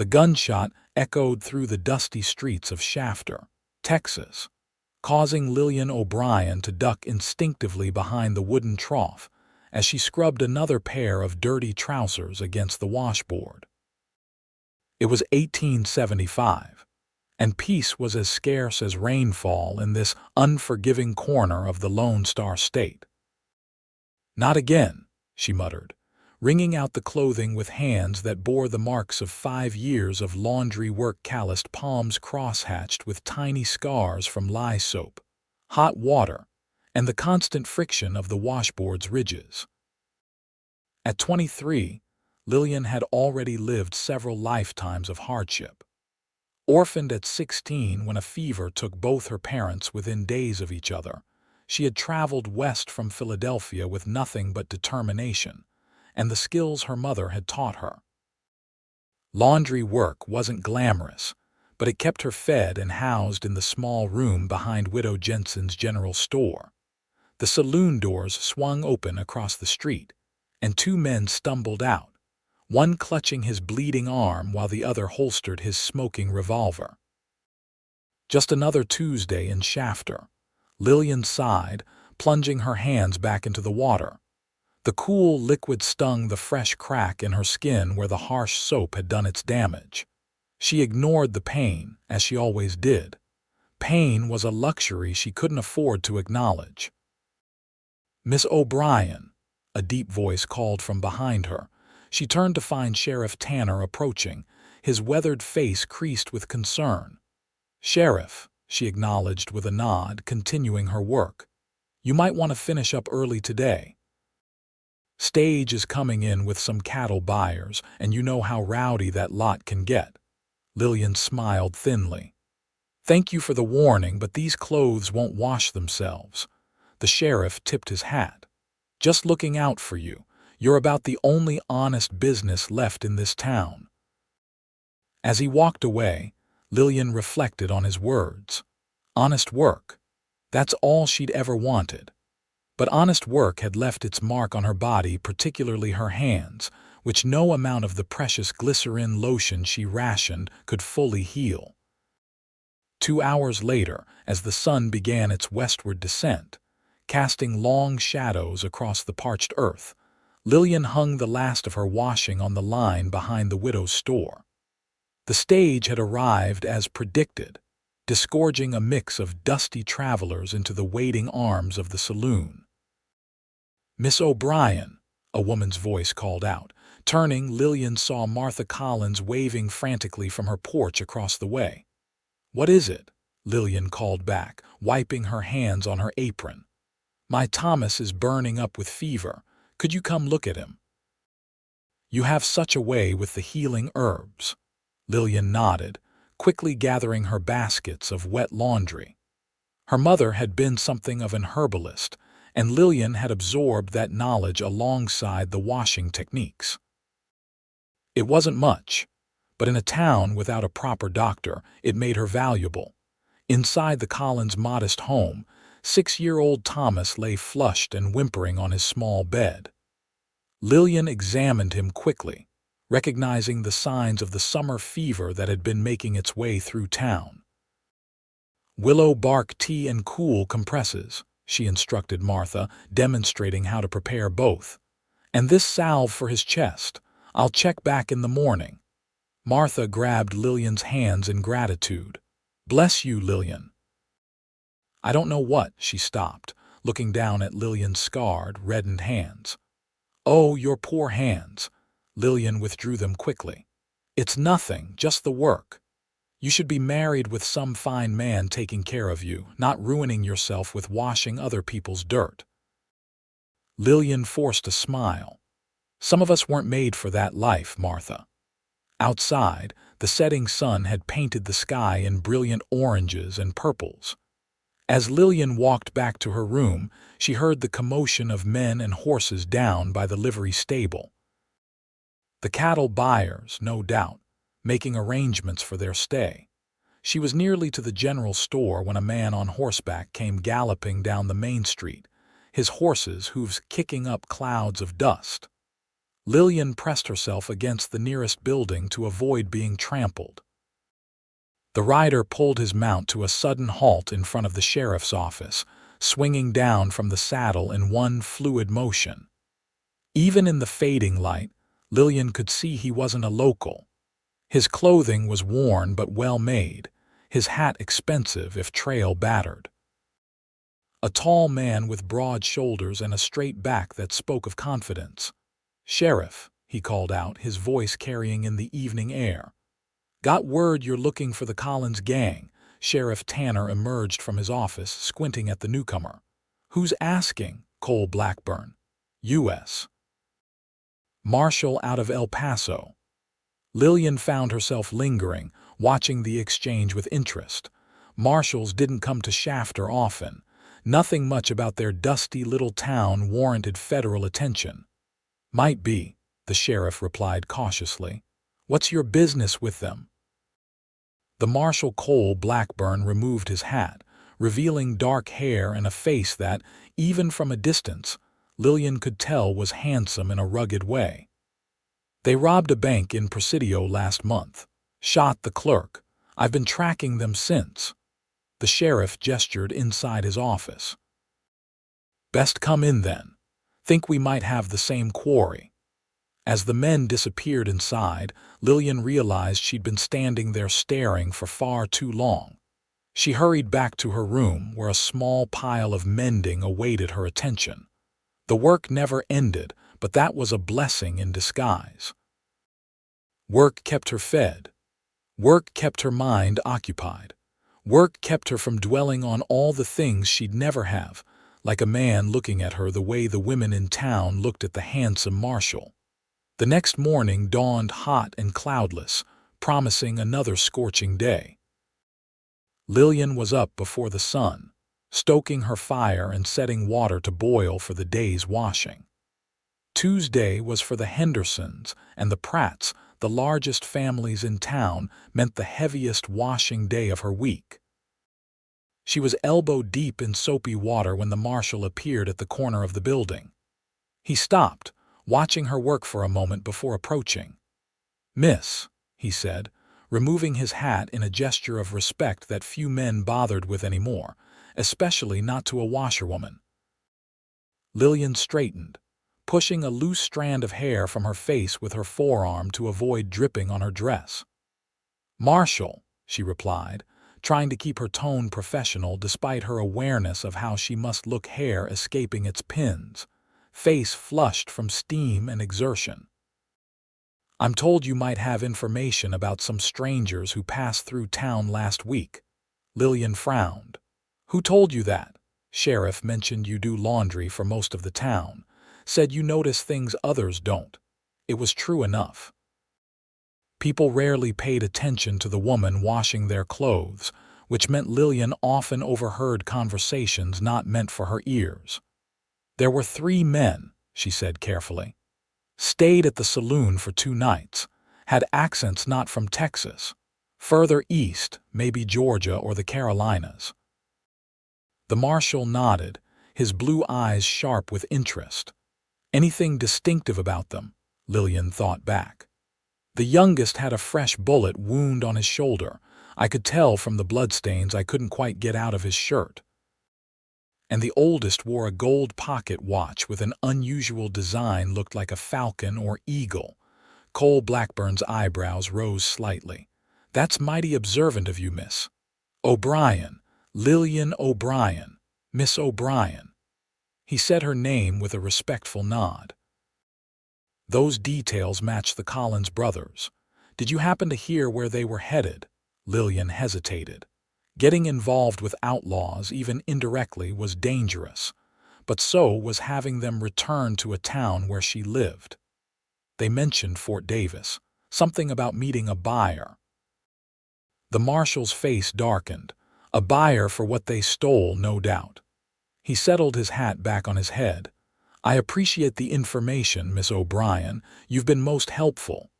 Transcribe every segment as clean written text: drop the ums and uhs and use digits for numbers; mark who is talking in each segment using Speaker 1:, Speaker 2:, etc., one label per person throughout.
Speaker 1: The gunshot echoed through the dusty streets of Shafter, Texas, causing Lillian O'Brien to duck instinctively behind the wooden trough as she scrubbed another pair of dirty trousers against the washboard. It was 1875, and peace was as scarce as rainfall in this unforgiving corner of the Lone Star State. "Not again," she muttered, wringing out the clothing with hands that bore the marks of 5 years of laundry work, calloused palms cross-hatched with tiny scars from lye soap, hot water, and the constant friction of the washboard's ridges. At 23, Lillian had already lived several lifetimes of hardship. Orphaned at 16 when a fever took both her parents within days of each other, she had traveled west from Philadelphia with nothing but determination and the skills her mother had taught her. Laundry work wasn't glamorous, but it kept her fed and housed in the small room behind Widow Jensen's general store. The saloon doors swung open across the street, and 2 men stumbled out, one clutching his bleeding arm while the other holstered his smoking revolver. Just another Tuesday in Shafter, Lillian sighed, plunging her hands back into the water. The cool liquid stung the fresh crack in her skin where the harsh soap had done its damage. She ignored the pain, as she always did. Pain was a luxury she couldn't afford to acknowledge. "Miss O'Brien," a deep voice called from behind her. She turned to find Sheriff Tanner approaching, his weathered face creased with concern. "Sheriff," she acknowledged with a nod, continuing her work. "You might want to finish up early today. Stage is coming in with some cattle buyers, and you know how rowdy that lot can get." Lillian smiled thinly. "Thank you for the warning, but these clothes won't wash themselves." The sheriff tipped his hat. "Just looking out for you. You're about the only honest business left in this town." As he walked away, Lillian reflected on his words. Honest work. That's all she'd ever wanted. But honest work had left its mark on her body, particularly her hands, which no amount of the precious glycerin lotion she rationed could fully heal. 2 hours later, as the sun began its westward descent, casting long shadows across the parched earth, Lillian hung the last of her washing on the line behind the widow's store. The stage had arrived as predicted, disgorging a mix of dusty travelers into the waiting arms of the saloon. "Miss O'Brien," a woman's voice called out. Turning, Lillian saw Martha Collins waving frantically from her porch across the way. "What is it?" Lillian called back, wiping her hands on her apron. "My Thomas is burning up with fever. Could you come look at him?" "You have such a way with the healing herbs." Lillian nodded, quickly gathering her baskets of wet laundry. Her mother had been something of an herbalist, and Lillian had absorbed that knowledge alongside the washing techniques. It wasn't much, but in a town without a proper doctor, it made her valuable. Inside the Collins' modest home, 6-year-old Thomas lay flushed and whimpering on his small bed. Lillian examined him quickly, recognizing the signs of the summer fever that had been making its way through town. "Willow bark tea and cool compresses," she instructed Martha, demonstrating how to prepare both. "And this salve for his chest. I'll check back in the morning." Martha grabbed Lillian's hands in gratitude. "Bless you, Lillian." "I don't know what," she stopped, looking down at Lillian's scarred, reddened hands. "Oh, your poor hands." Lillian withdrew them quickly. "It's nothing, just the work. You should be married with some fine man taking care of you, not ruining yourself with washing other people's dirt." Lillian forced a smile. "Some of us weren't made for that life, Martha." Outside, the setting sun had painted the sky in brilliant oranges and purples. As Lillian walked back to her room, she heard the commotion of men and horses down by the livery stable. The cattle buyers, no doubt, making arrangements for their stay. She was nearly to the general store when a man on horseback came galloping down the main street, his horse's hooves kicking up clouds of dust. Lillian pressed herself against the nearest building to avoid being trampled. The rider pulled his mount to a sudden halt in front of the sheriff's office, swinging down from the saddle in one fluid motion. Even in the fading light, Lillian could see he wasn't a local. His clothing was worn but well made, his hat expensive if trail battered. A tall man with broad shoulders and a straight back that spoke of confidence. "Sheriff," he called out, his voice carrying in the evening air. "Got word you're looking for the Collins gang." Sheriff Tanner emerged from his office, squinting at the newcomer. "Who's asking?" Cole Blackburn. U.S. Marshal out of El Paso. Lillian found herself lingering, watching the exchange with interest. Marshals didn't come to Shafter often. Nothing much about their dusty little town warranted federal attention. "Might be," the sheriff replied cautiously. "What's your business with them?" The Marshal Cole Blackburn removed his hat, revealing dark hair and a face that, even from a distance, Lillian could tell was handsome in a rugged way. "They robbed a bank in Presidio last month. Shot the clerk. I've been tracking them since." The sheriff gestured inside his office. "Best come in then. Think we might have the same quarry." As the men disappeared inside, Lillian realized she'd been standing there staring for far too long. She hurried back to her room, where a small pile of mending awaited her attention. The work never ended, but that was a blessing in disguise. Work kept her fed. Work kept her mind occupied. Work kept her from dwelling on all the things she'd never have, like a man looking at her the way the women in town looked at the handsome Marshal. The next morning dawned hot and cloudless, promising another scorching day. Lillian was up before the sun, stoking her fire and setting water to boil for the day's washing. Tuesday was for the Hendersons, and the Pratts, the largest families in town, meant the heaviest washing day of her week. She was elbow-deep in soapy water when the marshal appeared at the corner of the building. He stopped, watching her work for a moment before approaching. "Miss," he said, removing his hat in a gesture of respect that few men bothered with anymore, especially not to a washerwoman. Lillian straightened, pushing a loose strand of hair from her face with her forearm to avoid dripping on her dress. "Marshal," she replied, trying to keep her tone professional despite her awareness of how she must look, hair escaping its pins, face flushed from steam and exertion. "I'm told you might have information about some strangers who passed through town last week." Lillian frowned. "Who told you that?" "Sheriff mentioned you do laundry for most of the town. Said you notice things others don't." It was true enough. People rarely paid attention to the woman washing their clothes, which meant Lillian often overheard conversations not meant for her ears. "There were 3 men," she said carefully. "Stayed at the saloon for 2 nights. Had accents not from Texas. Further east, maybe Georgia or the Carolinas." The marshal nodded, his blue eyes sharp with interest. Anything distinctive about them? Lillian thought back. The youngest had a fresh bullet wound on his shoulder. I could tell from the bloodstains I couldn't quite get out of his shirt. And the oldest wore a gold pocket watch with an unusual design, looked like a falcon or eagle. Cole Blackburn's eyebrows rose slightly. "That's mighty observant of you, Miss O'Brien. Lillian O'Brien. Miss O'Brien." He said her name with a respectful nod. "Those details match the Collins brothers. Did you happen to hear where they were headed?" Lillian hesitated. Getting involved with outlaws, even indirectly, was dangerous, but so was having them return to a town where she lived. They mentioned Fort Davis, something about meeting a buyer. The marshal's face darkened. A buyer for what they stole, no doubt. He settled his hat back on his head. "I appreciate the information, Miss O'Brien. You've been most helpful."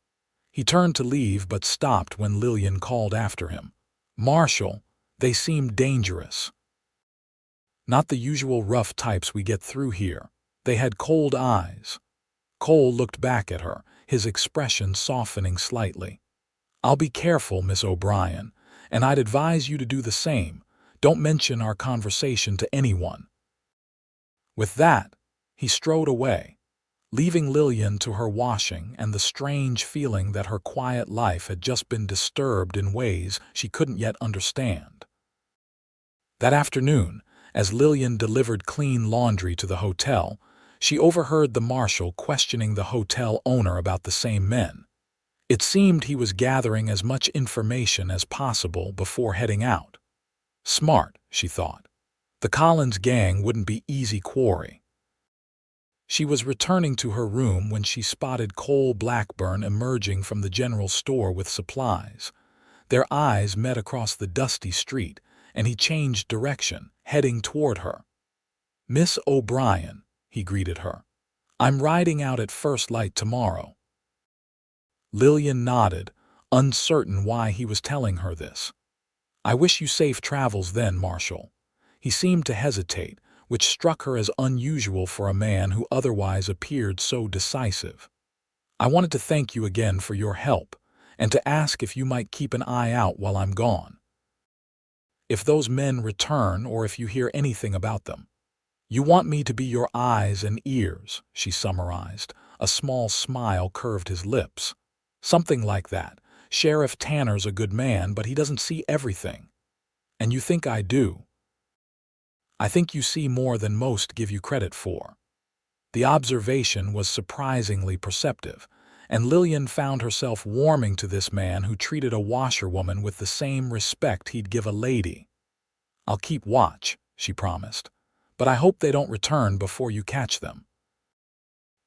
Speaker 1: He turned to leave but stopped when Lillian called after him. "Marshal, they seemed dangerous. Not the usual rough types we get through here. They had cold eyes." Cole looked back at her, his expression softening slightly. "I'll be careful, Miss O'Brien, and I'd advise you to do the same. Don't mention our conversation to anyone." With that, he strode away, leaving Lillian to her washing and the strange feeling that her quiet life had just been disturbed in ways she couldn't yet understand. That afternoon, as Lillian delivered clean laundry to the hotel, she overheard the marshal questioning the hotel owner about the same men. It seemed he was gathering as much information as possible before heading out. Smart, she thought. The Collins gang wouldn't be easy quarry. She was returning to her room when she spotted Cole Blackburn emerging from the general store with supplies. Their eyes met across the dusty street, and he changed direction, heading toward her. "Miss O'Brien," he greeted her. "I'm riding out at first light tomorrow." Lillian nodded, uncertain why he was telling her this. "I wish you safe travels then, Marshal." He seemed to hesitate, which struck her as unusual for a man who otherwise appeared so decisive. "I wanted to thank you again for your help, and to ask if you might keep an eye out while I'm gone. If those men return or if you hear anything about them." "You want me to be your eyes and ears," she summarized. A small smile curved his lips. "Something like that. Sheriff Tanner's a good man, but he doesn't see everything. And you think I do." "I think you see more than most give you credit for." The observation was surprisingly perceptive, and Lillian found herself warming to this man who treated a washerwoman with the same respect he'd give a lady. "I'll keep watch," she promised, "but I hope they don't return before you catch them."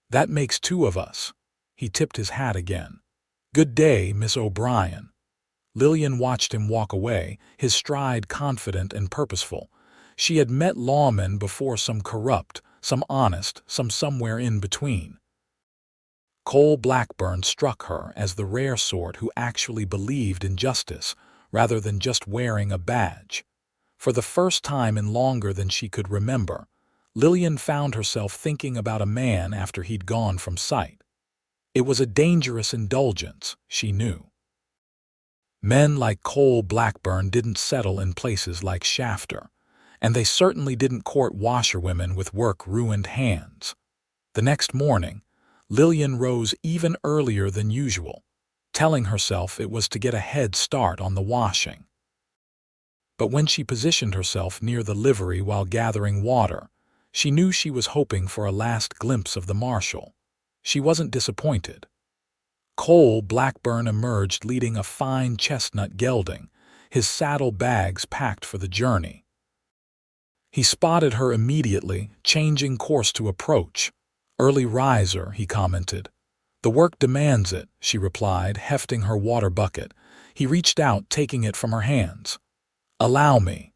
Speaker 1: "That makes two of us." He tipped his hat again. "Good day, Miss O'Brien." Lillian watched him walk away, his stride confident and purposeful. She had met lawmen before, some corrupt, some honest, some somewhere in between. Cole Blackburn struck her as the rare sort who actually believed in justice, rather than just wearing a badge. For the first time in longer than she could remember, Lillian found herself thinking about a man after he'd gone from sight. It was a dangerous indulgence, she knew. Men like Cole Blackburn didn't settle in places like Shafter, and they certainly didn't court washerwomen with work-ruined hands. The next morning, Lillian rose even earlier than usual, telling herself it was to get a head start on the washing. But when she positioned herself near the livery while gathering water, she knew she was hoping for a last glimpse of the marshal. She wasn't disappointed. Cole Blackburn emerged leading a fine chestnut gelding, his saddle bags packed for the journey. He spotted her immediately, changing course to approach. "Early riser," he commented. "The work demands it," she replied, hefting her water bucket. He reached out, taking it from her hands. "Allow me."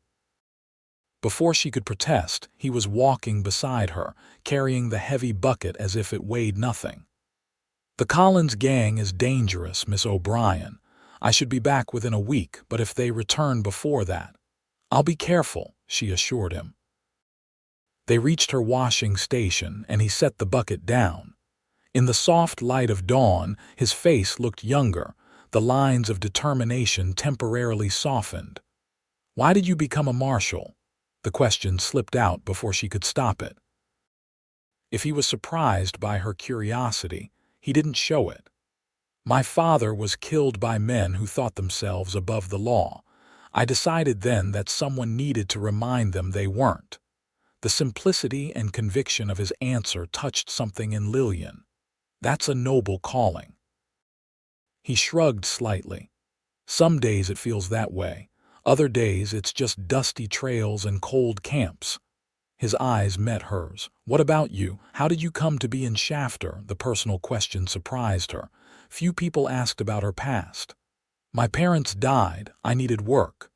Speaker 1: Before she could protest, he was walking beside her, carrying the heavy bucket as if it weighed nothing. "The Collins gang is dangerous, Miss O'Brien. I should be back within a week, but if they return before that—" "I'll be careful," she assured him. They reached her washing station, and he set the bucket down. In the soft light of dawn, his face looked younger, the lines of determination temporarily softened. "Why did you become a marshal?" The question slipped out before she could stop it. If he was surprised by her curiosity, he didn't show it. "My father was killed by men who thought themselves above the law. I decided then that someone needed to remind them they weren't." The simplicity and conviction of his answer touched something in Lillian. "That's a noble calling." He shrugged slightly. "Some days it feels that way. Other days it's just dusty trails and cold camps." His eyes met hers. "What about you? How did you come to be in Shafter?" The personal question surprised her. Few people asked about her past. "My parents died. I needed work."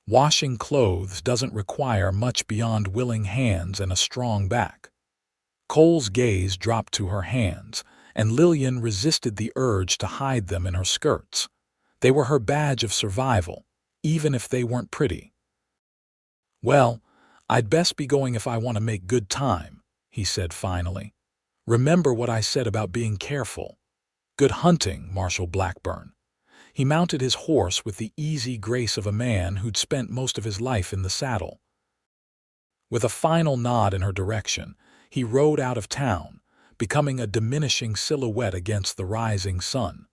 Speaker 1: Washing clothes doesn't require much beyond willing hands and a strong back. Cole's gaze dropped to her hands, and Lillian resisted the urge to hide them in her skirts. They were her badge of survival, even if they weren't pretty. "Well, I'd best be going if I want to make good time," he said finally. Remember what I said about being careful. Good hunting, Marshal Blackburn. He mounted his horse with the easy grace of a man who'd spent most of his life in the saddle. With a final nod in her direction, he rode out of town, becoming a diminishing silhouette against the rising sun.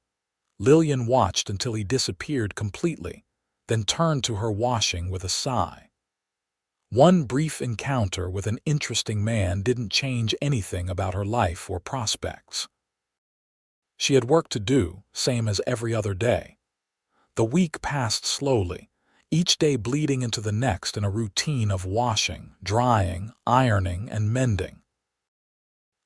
Speaker 1: Lillian watched until he disappeared completely, then turned to her washing with a sigh. One brief encounter with an interesting man didn't change anything about her life or prospects. She had work to do, same as every other day. The week passed slowly, each day bleeding into the next in a routine of washing, drying, ironing, and mending.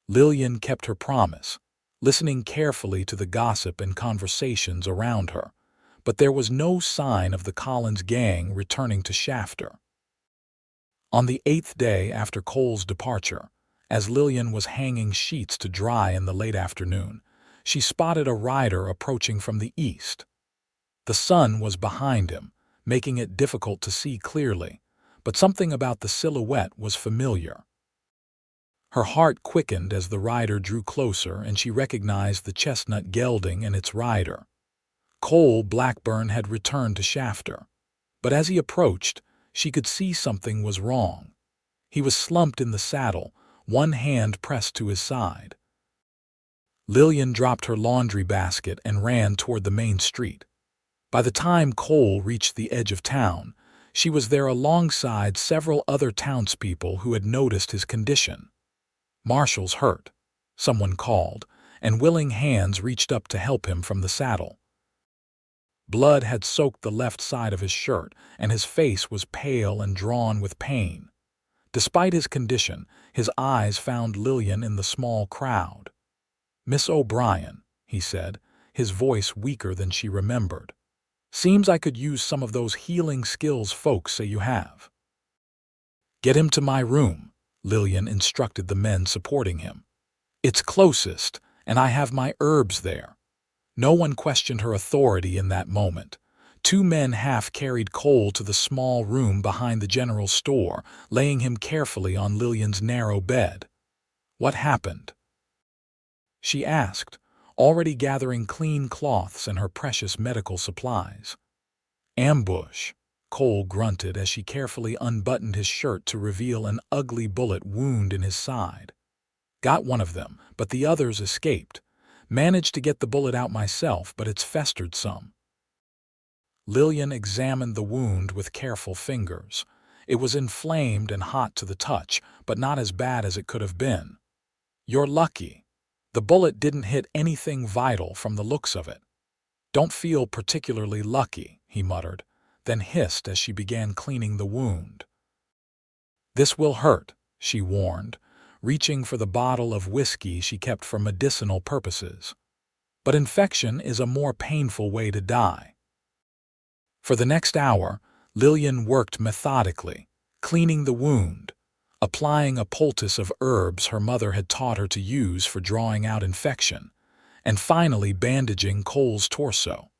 Speaker 1: Lillian kept her promise, listening carefully to the gossip and conversations around her, but there was no sign of the Collins gang returning to Shafter. On the 8th day after Cole's departure, as Lillian was hanging sheets to dry in the late afternoon, she spotted a rider approaching from the east. The sun was behind him, making it difficult to see clearly, but something about the silhouette was familiar. Her heart quickened as the rider drew closer and she recognized the chestnut gelding and its rider. Cole Blackburn had returned to Shafter, but as he approached, she could see something was wrong. He was slumped in the saddle, one hand pressed to his side. Lillian dropped her laundry basket and ran toward the main street. By the time Cole reached the edge of town, she was there alongside several other townspeople who had noticed his condition. "Marshal's hurt," someone called, and willing hands reached up to help him from the saddle. Blood had soaked the left side of his shirt, and his face was pale and drawn with pain. Despite his condition, his eyes found Lillian in the small crowd. "Miss O'Brien," he said, his voice weaker than she remembered. "Seems I could use some of those healing skills folks say you have." "Get him to my room," Lillian instructed the men supporting him. "It's closest, and I have my herbs there." No one questioned her authority in that moment. Two men half-carried Cole to the small room behind the general store, laying him carefully on Lillian's narrow bed. "What happened?" she asked, already gathering clean cloths and her precious medical supplies. "Ambush," Cole grunted as she carefully unbuttoned his shirt to reveal an ugly bullet wound in his side. "Got one of them, but the others escaped. Managed to get the bullet out myself, but it's festered some." Lillian examined the wound with careful fingers. It was inflamed and hot to the touch, but not as bad as it could have been. "You're lucky. The bullet didn't hit anything vital from the looks of it." "Don't feel particularly lucky," he muttered, then hissed as she began cleaning the wound. "This will hurt," she warned, reaching for the bottle of whiskey she kept for medicinal purposes. "But infection is a more painful way to die." For the next hour, Lillian worked methodically, cleaning the wound, applying a poultice of herbs her mother had taught her to use for drawing out infection, and finally bandaging Cole's torso.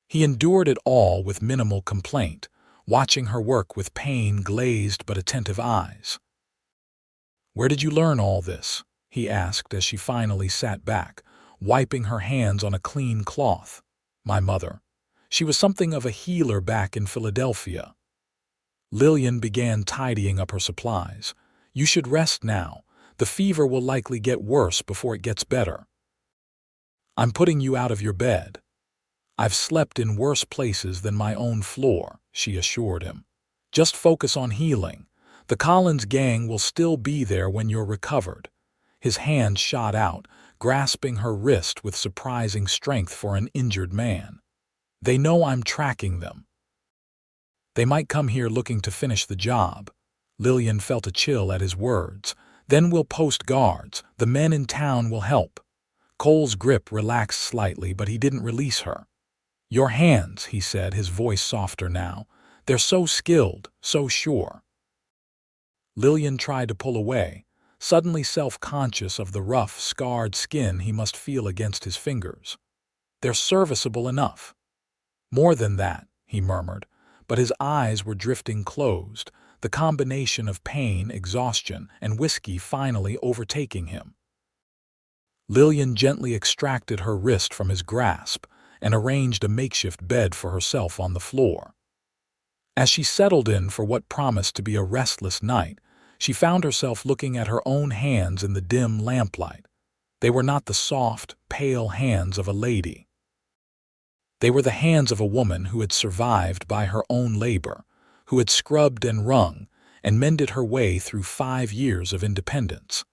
Speaker 1: He endured it all with minimal complaint, watching her work with pain-glazed but attentive eyes. "Where did you learn all this?" he asked as she finally sat back, wiping her hands on a clean cloth. "My mother. She was something of a healer back in Philadelphia." Lillian began tidying up her supplies. "You should rest now. The fever will likely get worse before it gets better." "I'm putting you out of your bed." "I've slept in worse places than my own floor," she assured him. "Just focus on healing. The Collins gang will still be there when you're recovered." His hand shot out, grasping her wrist with surprising strength for an injured man. "They know I'm tracking them. They might come here looking to finish the job." Lillian felt a chill at his words. "Then we'll post guards. The men in town will help." Cole's grip relaxed slightly, but he didn't release her. "Your hands," he said, his voice softer now. "They're so skilled, so sure." Lillian tried to pull away, suddenly self-conscious of the rough, scarred skin he must feel against his fingers. "They're serviceable enough." "More than that," he murmured, but his eyes were drifting closed, the combination of pain, exhaustion, and whiskey finally overtaking him. Lillian gently extracted her wrist from his grasp and arranged a makeshift bed for herself on the floor. As she settled in for what promised to be a restless night, she found herself looking at her own hands in the dim lamplight. They were not the soft, pale hands of a lady. They were the hands of a woman who had survived by her own labor, who had scrubbed and wrung, and mended her way through 5 years of independence.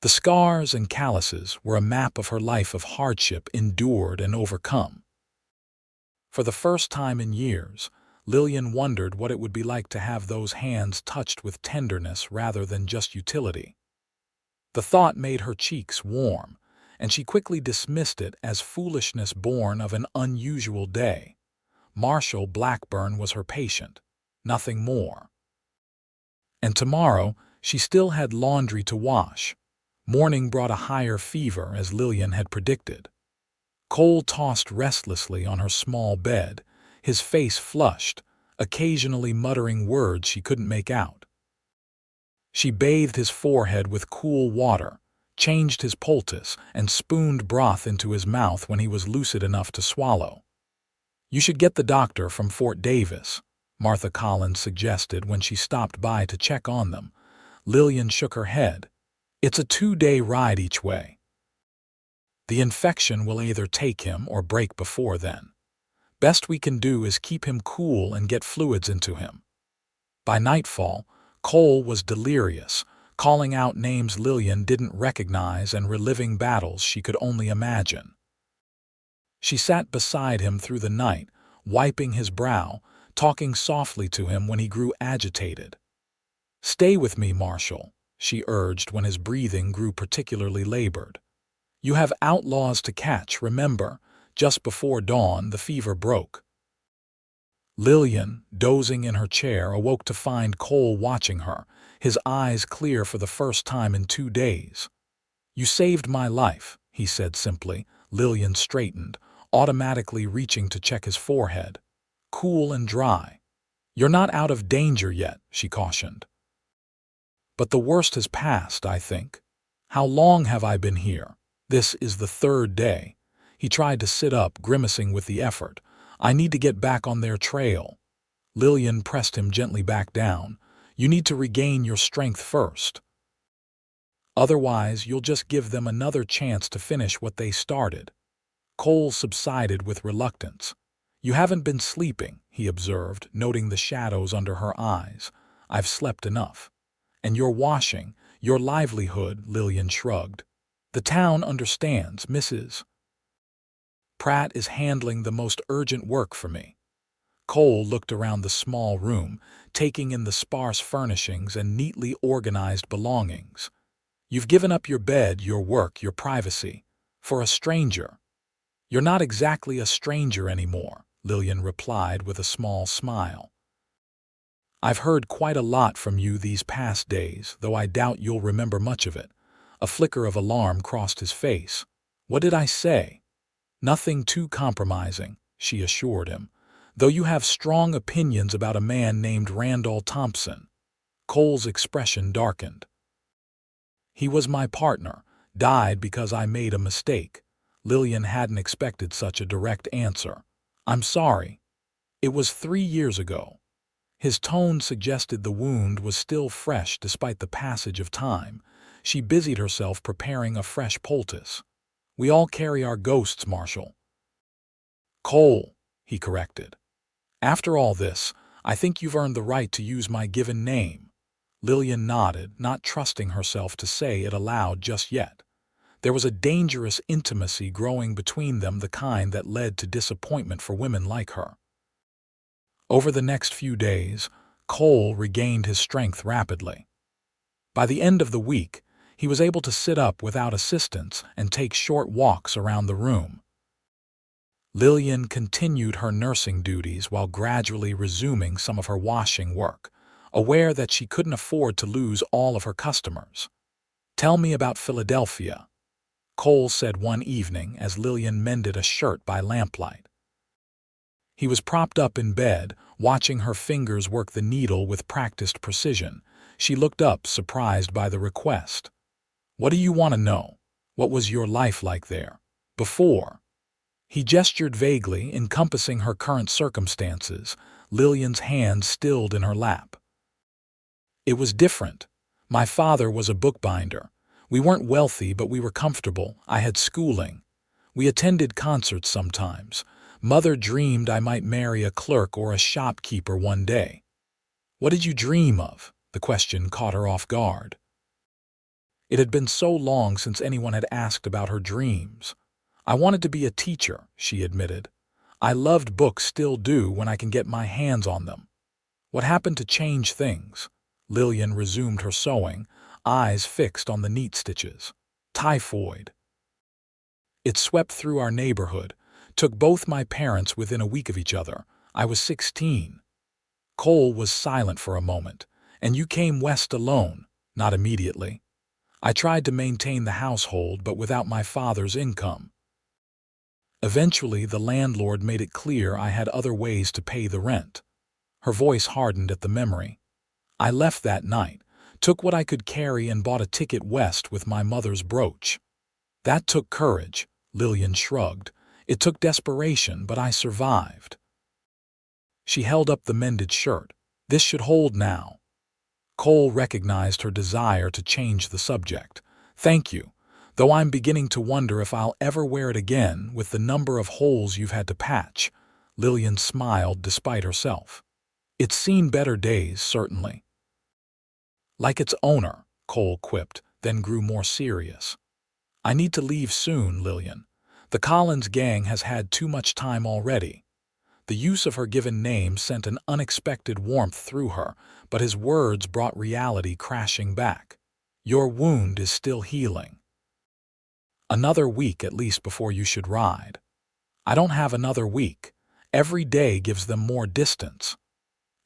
Speaker 1: The scars and calluses were a map of her life of hardship endured and overcome. For the first time in years, Lillian wondered what it would be like to have those hands touched with tenderness rather than just utility. The thought made her cheeks warm, and she quickly dismissed it as foolishness born of an unusual day. Marshal Blackburn was her patient, nothing more. And tomorrow, she still had laundry to wash. Morning brought a higher fever, as Lillian had predicted. Cole tossed restlessly on her small bed, his face flushed, occasionally muttering words she couldn't make out. She bathed his forehead with cool water, changed his poultice, and spooned broth into his mouth when he was lucid enough to swallow. "You should get the doctor from Fort Davis," Martha Collins suggested when she stopped by to check on them. Lillian shook her head. "It's a 2-day ride each way. The infection will either take him or break before then. Best we can do is keep him cool and get fluids into him." By nightfall, Cole was delirious, calling out names Lillian didn't recognize and reliving battles she could only imagine. She sat beside him through the night, wiping his brow, talking softly to him when he grew agitated. "Stay with me, Marshal," she urged when his breathing grew particularly labored. "You have outlaws to catch, remember." Just before dawn, the fever broke. Lillian, dozing in her chair, awoke to find Cole watching her, his eyes clear for the first time in 2 days. "You saved my life," he said simply. Lillian straightened, automatically reaching to check his forehead. Cool and dry. "You're not out of danger yet," she cautioned. "But the worst has passed, I think. How long have I been here? This is the 3rd day." He tried to sit up, grimacing with the effort. "I need to get back on their trail." Lillian pressed him gently back down. "You need to regain your strength first. Otherwise, you'll just give them another chance to finish what they started." Cole subsided with reluctance. "You haven't been sleeping," he observed, noting the shadows under her eyes. "I've slept enough." "And your washing, your livelihood," Lillian shrugged. "The town understands, Mrs. Pratt is handling the most urgent work for me." Cole looked around the small room, taking in the sparse furnishings and neatly organized belongings. "You've given up your bed, your work, your privacy. For a stranger." "You're not exactly a stranger anymore," Lillian replied with a small smile. "I've heard quite a lot from you these past days, though I doubt you'll remember much of it." A flicker of alarm crossed his face. "What did I say?" "Nothing too compromising," she assured him, "though you have strong opinions about a man named Randall Thompson." Cole's expression darkened. "He was my partner, died because I made a mistake." Lillian hadn't expected such a direct answer. "I'm sorry. It was 3 years ago." His tone suggested the wound was still fresh despite the passage of time. She busied herself preparing a fresh poultice. "We all carry our ghosts, Marshal." "Cole," he corrected. "After all this, I think you've earned the right to use my given name." Lillian nodded, not trusting herself to say it aloud just yet. There was a dangerous intimacy growing between them, the kind that led to disappointment for women like her. Over the next few days, Cole regained his strength rapidly. By the end of the week, he was able to sit up without assistance and take short walks around the room. Lillian continued her nursing duties while gradually resuming some of her washing work, aware that she couldn't afford to lose all of her customers. "Tell me about Philadelphia," Cole said one evening as Lillian mended a shirt by lamplight. He was propped up in bed, watching her fingers work the needle with practiced precision. She looked up, surprised by the request. "What do you want to know?" What was your life like there? Before? He gestured vaguely, encompassing her current circumstances, Lillian's hand stilled in her lap. It was different. My father was a bookbinder. We weren't wealthy, but we were comfortable. I had schooling. We attended concerts sometimes. Mother dreamed I might marry a clerk or a shopkeeper one day. What did you dream of? The question caught her off guard. It had been so long since anyone had asked about her dreams. I wanted to be a teacher, she admitted. I loved books, still do when I can get my hands on them. What happened to change things? Lillian resumed her sewing, eyes fixed on the neat stitches. Typhoid. It swept through our neighborhood, took both my parents within a week of each other. I was 16. Cole was silent for a moment. And you came west alone? Not immediately. I tried to maintain the household, but without my father's income. Eventually, the landlord made it clear I had other ways to pay the rent. Her voice hardened at the memory. I left that night, took what I could carry and bought a ticket west with my mother's brooch. That took courage, Lillian shrugged. It took desperation, but I survived. She held up the mended shirt. This should hold now. Cole recognized her desire to change the subject. Thank you, though I'm beginning to wonder if I'll ever wear it again with the number of holes you've had to patch. Lillian smiled despite herself. It's seen better days, certainly. Like its owner, Cole quipped, then grew more serious. I need to leave soon, Lillian. The Collins gang has had too much time already. The use of her given name sent an unexpected warmth through her, but his words brought reality crashing back. Your wound is still healing. Another week at least before you should ride. I don't have another week. Every day gives them more distance.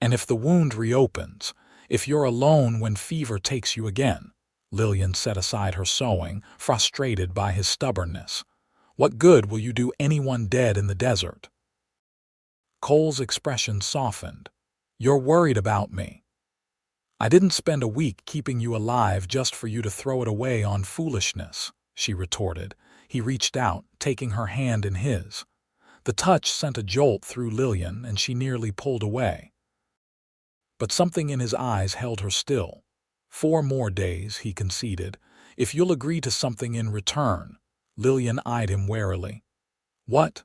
Speaker 1: And if the wound reopens, if you're alone when fever takes you again, Lillian set aside her sewing, frustrated by his stubbornness. What good will you do anyone dead in the desert? Cole's expression softened. You're worried about me. I didn't spend a week keeping you alive just for you to throw it away on foolishness, she retorted. He reached out, taking her hand in his. The touch sent a jolt through Lillian, and she nearly pulled away. But something in his eyes held her still. 4 more days, he conceded. If you'll agree to something in return. Lillian eyed him warily. What?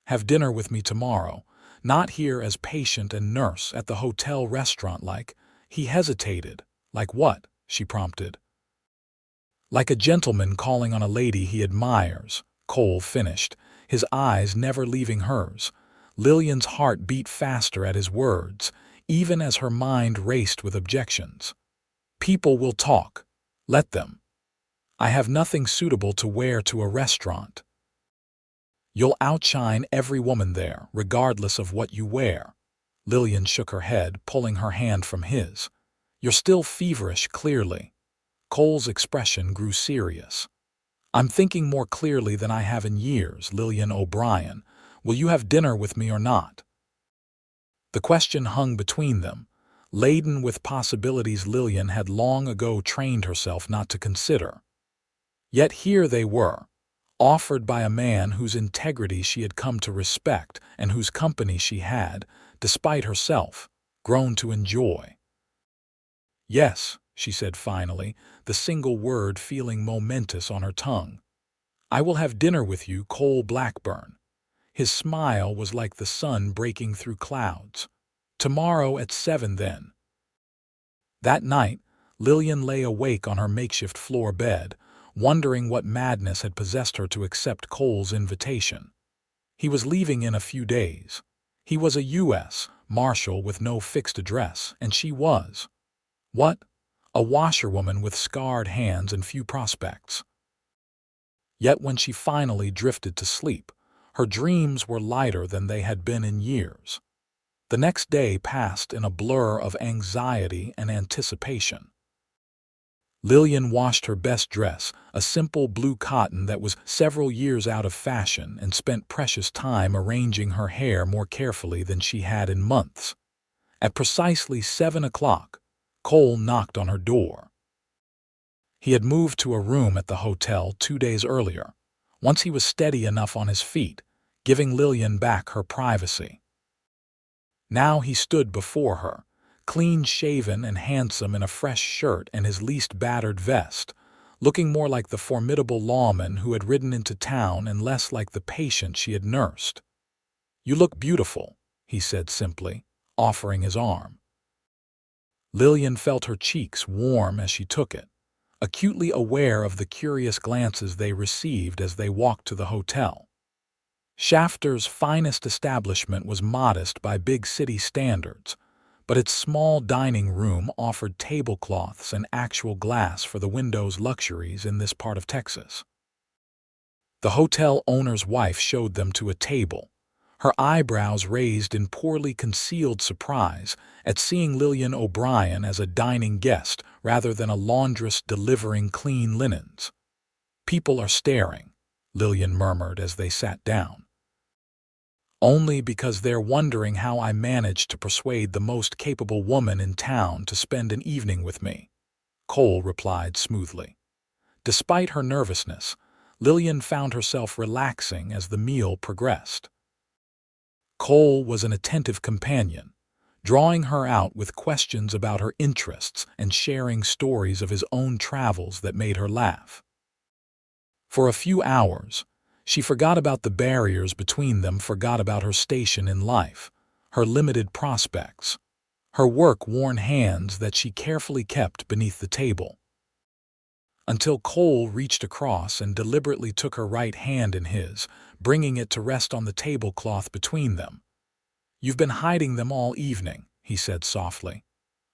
Speaker 1: Have dinner with me tomorrow. Not here as patient and nurse at the hotel restaurant like. He hesitated. Like what? She prompted. Like a gentleman calling on a lady he admires, Cole finished, his eyes never leaving hers. Lillian's heart beat faster at his words, even as her mind raced with objections. People will talk. Let them. I have nothing suitable to wear to a restaurant. You'll outshine every woman there, regardless of what you wear. Lillian shook her head, pulling her hand from his. You're still feverish, clearly. Cole's expression grew serious. I'm thinking more clearly than I have in years, Lillian O'Brien. Will you have dinner with me or not? The question hung between them, laden with possibilities Lillian had long ago trained herself not to consider. Yet here they were, offered by a man whose integrity she had come to respect and whose company she had, despite herself, grown to enjoy. Yes, she said finally, the single word feeling momentous on her tongue. I will have dinner with you, Cole Blackburn. His smile was like the sun breaking through clouds. Tomorrow at 7 then. That night, Lillian lay awake on her makeshift floor bed, wondering what madness had possessed her to accept Cole's invitation. He was leaving in a few days. He was a U.S. Marshal with no fixed address, and she was. What? A washerwoman with scarred hands and few prospects. Yet when she finally drifted to sleep, her dreams were lighter than they had been in years. The next day passed in a blur of anxiety and anticipation. Lillian washed her best dress, a simple blue cotton that was several years out of fashion, and spent precious time arranging her hair more carefully than she had in months. At precisely 7 o'clock, Cole knocked on her door. He had moved to a room at the hotel 2 days earlier, once he was steady enough on his feet, giving Lillian back her privacy. Now he stood before her, clean-shaven and handsome in a fresh shirt and his least battered vest, looking more like the formidable lawman who had ridden into town and less like the patient she had nursed. "You look beautiful," he said simply, offering his arm. Lillian felt her cheeks warm as she took it, acutely aware of the curious glances they received as they walked to the hotel. Shafter's finest establishment was modest by big city standards, but its small dining room offered tablecloths and actual glass for the window's luxuries in this part of Texas. The hotel owner's wife showed them to a table, her eyebrows raised in poorly concealed surprise at seeing Lillian O'Brien as a dining guest rather than a laundress delivering clean linens. "People are staring," Lillian murmured as they sat down. "Only because they're wondering how I managed to persuade the most capable woman in town to spend an evening with me," Cole replied smoothly. Despite her nervousness, Lillian found herself relaxing as the meal progressed. Cole was an attentive companion, drawing her out with questions about her interests and sharing stories of his own travels that made her laugh. For a few hours, she forgot about the barriers between them, forgot about her station in life, her limited prospects, her work-worn hands that she carefully kept beneath the table. Until Cole reached across and deliberately took her right hand in his, bringing it to rest on the tablecloth between them. "You've been hiding them all evening," he said softly.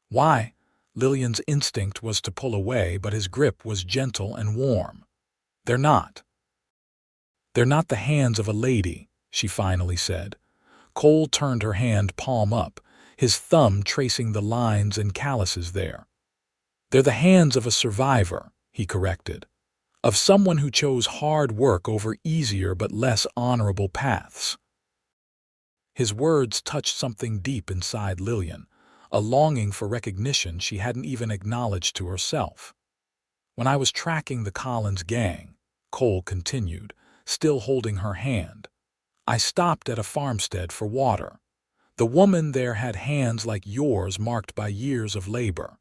Speaker 1: "Why?" Lillian's instinct was to pull away, but his grip was gentle and warm. They're not the hands of a lady," she finally said. Cole turned her hand palm up, his thumb tracing the lines and calluses there. "They're the hands of a survivor," he corrected, "of someone who chose hard work over easier but less honorable paths." His words touched something deep inside Lillian, a longing for recognition she hadn't even acknowledged to herself. "When I was tracking the Collins gang," Cole continued, still holding her hand, "I stopped at a farmstead for water. The woman there had hands like yours marked by years of labor.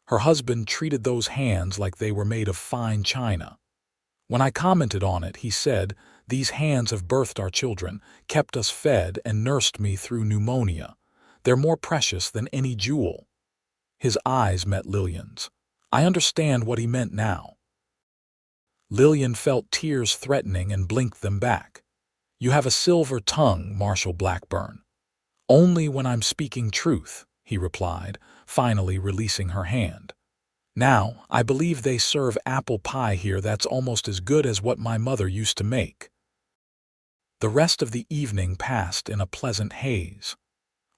Speaker 1: Her husband treated those hands like they were made of fine china. When I commented on it, he said, 'These hands have birthed our children, kept us fed, and nursed me through pneumonia. They're more precious than any jewel.'" His eyes met Lillian's. "I understand what he meant now." Lillian felt tears threatening and blinked them back. "You have a silver tongue, Marshal Blackburn." "Only when I'm speaking truth," he replied, finally releasing her hand. "Now, I believe they serve apple pie here that's almost as good as what my mother used to make." The rest of the evening passed in a pleasant haze.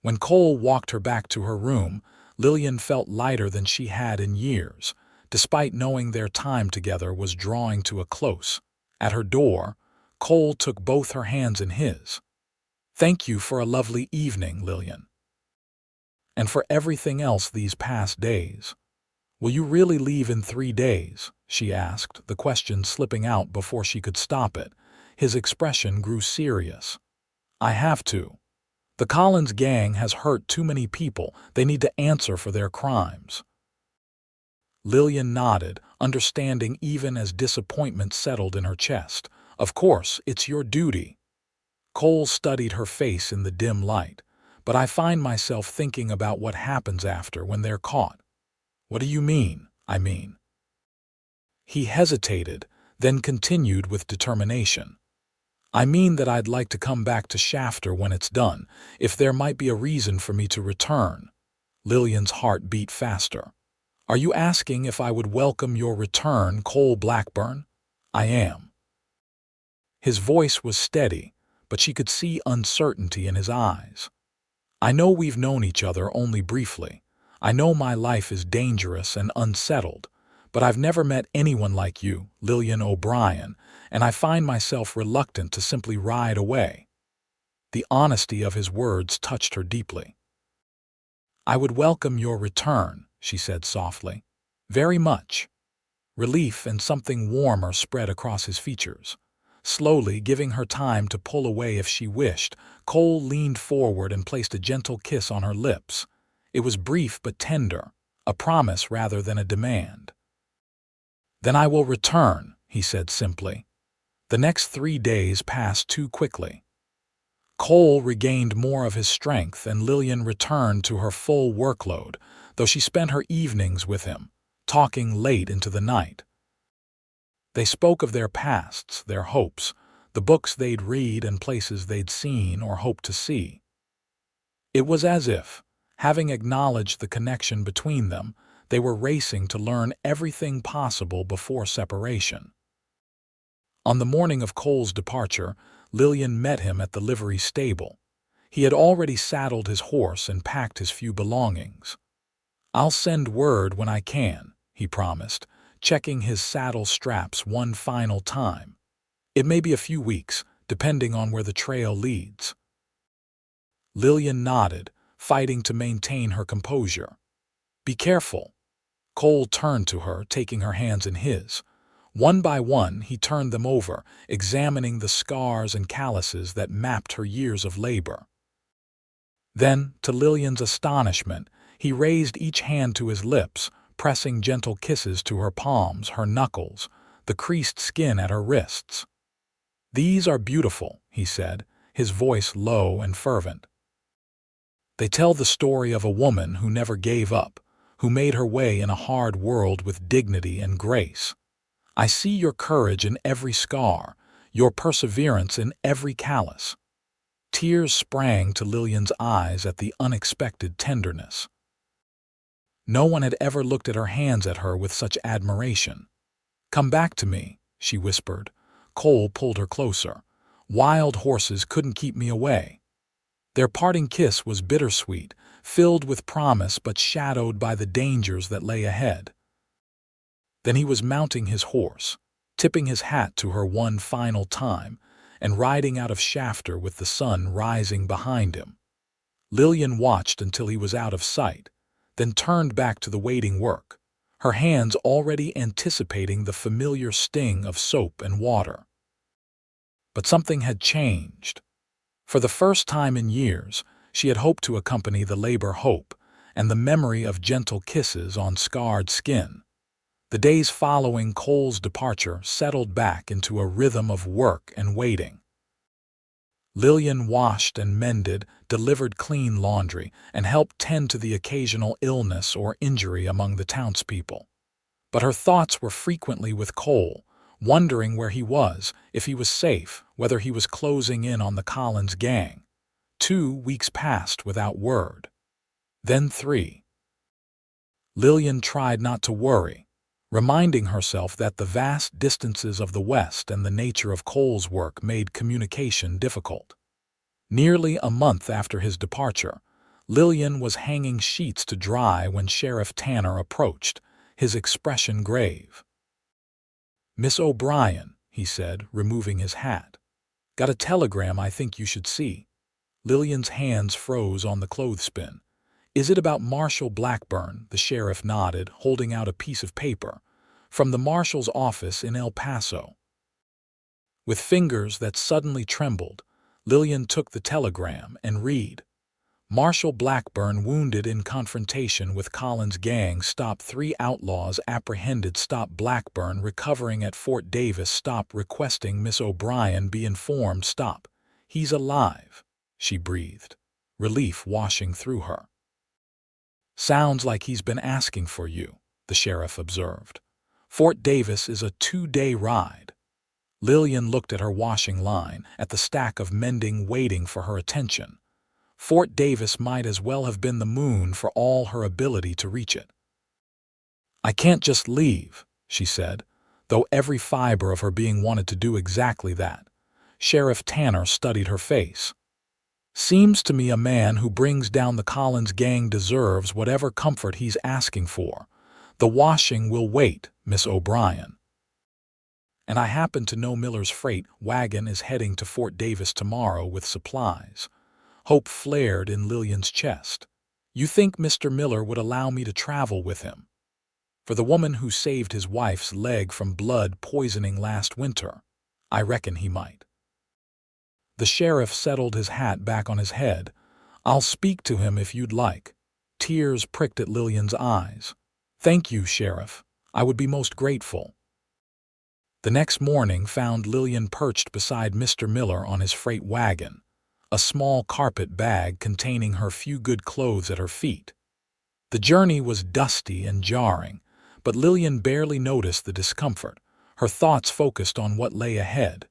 Speaker 1: When Cole walked her back to her room, Lillian felt lighter than she had in years, despite knowing their time together was drawing to a close. At her door, Cole took both her hands in his. "Thank you for a lovely evening, Lillian. And for everything else these past days." "Will you really leave in 3 days?" she asked, the question slipping out before she could stop it. His expression grew serious. "I have to. The Collins gang has hurt too many people. They need to answer for their crimes." Lillian nodded, understanding even as disappointment settled in her chest. "Of course, it's your duty." Cole studied her face in the dim light. "But I find myself thinking about what happens after, when they're caught." "What do you mean, I mean?" He hesitated, then continued with determination. "I mean that I'd like to come back to Shafter when it's done, if there might be a reason for me to return." Lillian's heart beat faster. "Are you asking if I would welcome your return, Cole Blackburn?" "I am." His voice was steady, but she could see uncertainty in his eyes. "I know we've known each other only briefly. I know my life is dangerous and unsettled, but I've never met anyone like you, Lillian O'Brien, and I find myself reluctant to simply ride away." The honesty of his words touched her deeply. "I would welcome your return," she said softly. "Very much." Relief and something warmer spread across his features. Slowly, giving her time to pull away if she wished, Cole leaned forward and placed a gentle kiss on her lips. It was brief but tender, a promise rather than a demand. "Then I will return," he said simply. The next 3 days passed too quickly. Cole regained more of his strength and Lillian returned to her full workload, though she spent her evenings with him, talking late into the night. They spoke of their pasts, their hopes, the books they'd read and places they'd seen or hoped to see. It was as if, having acknowledged the connection between them, they were racing to learn everything possible before separation. On the morning of Cole's departure, Lillian met him at the livery stable. He had already saddled his horse and packed his few belongings. "I'll send word when I can," he promised, checking his saddle straps one final time. "It may be a few weeks, depending on where the trail leads." Lillian nodded, fighting to maintain her composure. "Be careful." Cole turned to her, taking her hands in his. One by one, he turned them over, examining the scars and calluses that mapped her years of labor. Then, to Lillian's astonishment, he raised each hand to his lips, pressing gentle kisses to her palms, her knuckles, the creased skin at her wrists. "These are beautiful," he said, his voice low and fervent. "They tell the story of a woman who never gave up, who made her way in a hard world with dignity and grace. I see your courage in every scar, your perseverance in every callus." Tears sprang to Lillian's eyes at the unexpected tenderness. No one had ever looked at her hands at her with such admiration. "Come back to me," she whispered. Cole pulled her closer. "Wild horses couldn't keep me away." Their parting kiss was bittersweet, filled with promise but shadowed by the dangers that lay ahead. Then he was mounting his horse, tipping his hat to her one final time, and riding out of Shafter with the sun rising behind him. Lillian watched until he was out of sight, then turned back to the waiting work, her hands already anticipating the familiar sting of soap and water. But something had changed. For the first time in years, she had hoped to accompany the labor hope and the memory of gentle kisses on scarred skin. The days following Cole's departure settled back into a rhythm of work and waiting. Lillian washed and mended, delivered clean laundry, and helped tend to the occasional illness or injury among the townspeople. But her thoughts were frequently with Cole, wondering where he was, if he was safe, whether he was closing in on the Collins gang. 2 weeks passed without word. Then 3. Lillian tried not to worry, reminding herself that the vast distances of the West and the nature of Cole's work made communication difficult. Nearly a month after his departure, Lillian was hanging sheets to dry when Sheriff Tanner approached, his expression grave. "Miss O'Brien," he said, removing his hat. "Got a telegram I think you should see." Lillian's hands froze on the clothespin. "Is it about Marshal Blackburn?" The sheriff nodded, holding out a piece of paper. "From the marshal's office in El Paso." With fingers that suddenly trembled, Lillian took the telegram and read. "Marshal Blackburn wounded in confrontation with Collins' gang. Stop 3 outlaws apprehended. Stop Blackburn recovering at Fort Davis. Stop requesting Miss O'Brien be informed. Stop. He's alive," she breathed, relief washing through her. "Sounds like he's been asking for you," the sheriff observed. "Fort Davis is a 2-day ride." Lillian looked at her washing line, at the stack of mending waiting for her attention. Fort Davis might as well have been the moon for all her ability to reach it. "I can't just leave," she said, though every fiber of her being wanted to do exactly that. Sheriff Tanner studied her face. "Seems to me a man who brings down the Collins gang deserves whatever comfort he's asking for. The washing will wait, Miss O'Brien. And I happen to know Miller's freight wagon is heading to Fort Davis tomorrow with supplies." Hope flared in Lillian's chest. "You think Mr. Miller would allow me to travel with him?" For the woman who saved his wife's leg from blood poisoning last winter, I reckon he might. The sheriff settled his hat back on his head. I'll speak to him if you'd like. Tears pricked at Lillian's eyes. Thank you, Sheriff. I would be most grateful. The next morning found Lillian perched beside Mr. Miller on his freight wagon, a small carpet bag containing her few good clothes at her feet. The journey was dusty and jarring, but Lillian barely noticed the discomfort. Her thoughts focused on what lay ahead.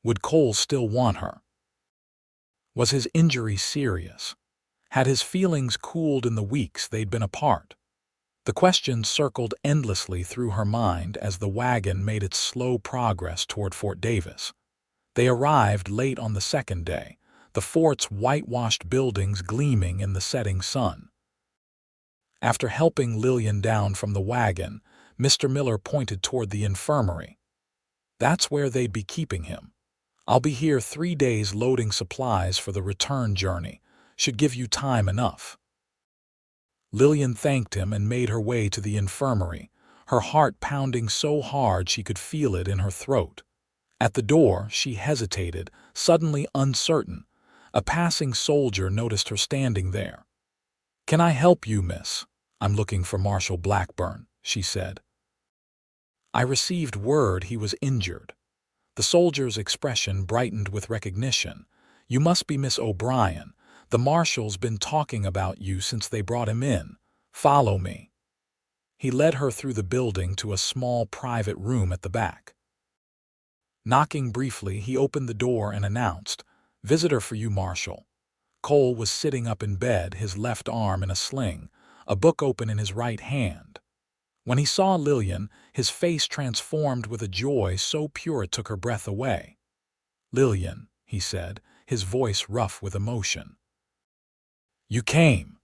Speaker 1: Would Cole still want her? Was his injury serious? Had his feelings cooled in the weeks they'd been apart? The questions circled endlessly through her mind as the wagon made its slow progress toward Fort Davis. They arrived late on the second day, the fort's whitewashed buildings gleaming in the setting sun. After helping Lillian down from the wagon, Mr. Miller pointed toward the infirmary. That's where they'd be keeping him. I'll be here 3 days loading supplies for the return journey. Should give you time enough. Lillian thanked him and made her way to the infirmary, her heart pounding so hard she could feel it in her throat. At the door, she hesitated, suddenly uncertain. A passing soldier noticed her standing there. "Can I help you, miss? I'm looking for Marshal Blackburn," she said. "I received word he was injured." The soldier's expression brightened with recognition. "You must be Miss O'Brien. The marshal's been talking about you since they brought him in. Follow me." He led her through the building to a small private room at the back. Knocking briefly, he opened the door and announced, "Visitor for you, Marshal." Cole was sitting up in bed, his left arm in a sling, a book open in his right hand. When he saw Lillian, his face transformed with a joy so pure it took her breath away. "Lillian," he said, his voice rough with emotion. "You came."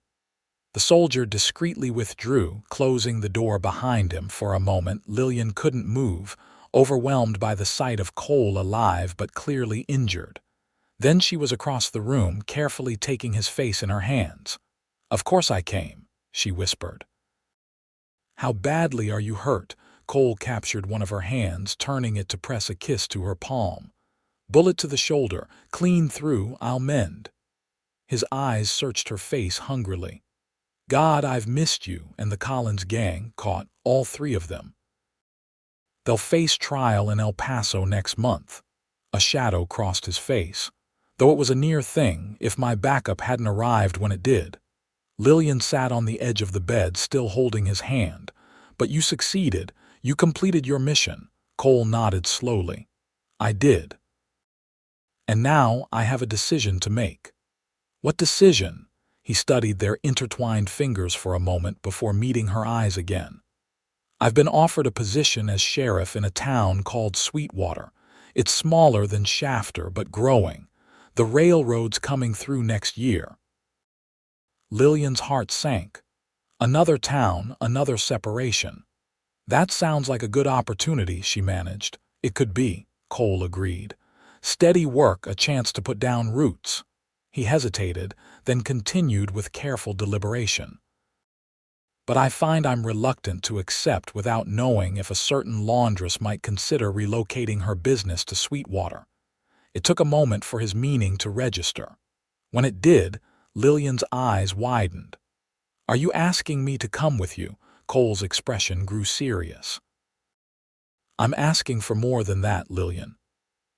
Speaker 1: The soldier discreetly withdrew, closing the door behind him. For a moment, Lillian couldn't move, overwhelmed by the sight of Cole alive but clearly injured. Then she was across the room, carefully taking his face in her hands. "Of course I came," she whispered. "How badly are you hurt?" Cole captured one of her hands, turning it to press a kiss to her palm. "Bullet to the shoulder, clean through, I'll mend." His eyes searched her face hungrily. "God, I've missed you and the Collins gang, caught, all 3 of them. They'll face trial in El Paso next month." A shadow crossed his face. "Though it was a near thing, if my backup hadn't arrived when it did." Lillian sat on the edge of the bed, still holding his hand. "But you succeeded. You completed your mission." Cole nodded slowly. "I did. And now I have a decision to make." "What decision?" He studied their intertwined fingers for a moment before meeting her eyes again. "I've been offered a position as sheriff in a town called Sweetwater. It's smaller than Shafter, but growing. The railroad's coming through next year." Lillian's heart sank. Another town, another separation. "That sounds like a good opportunity," she managed. "It could be," Cole agreed. "Steady work, a chance to put down roots." He hesitated, then continued with careful deliberation. "But I find I'm reluctant to accept without knowing if a certain laundress might consider relocating her business to Sweetwater." It took a moment for his meaning to register. When it did, Lillian's eyes widened. "Are you asking me to come with you?" Cole's expression grew serious. "I'm asking for more than that, Lillian.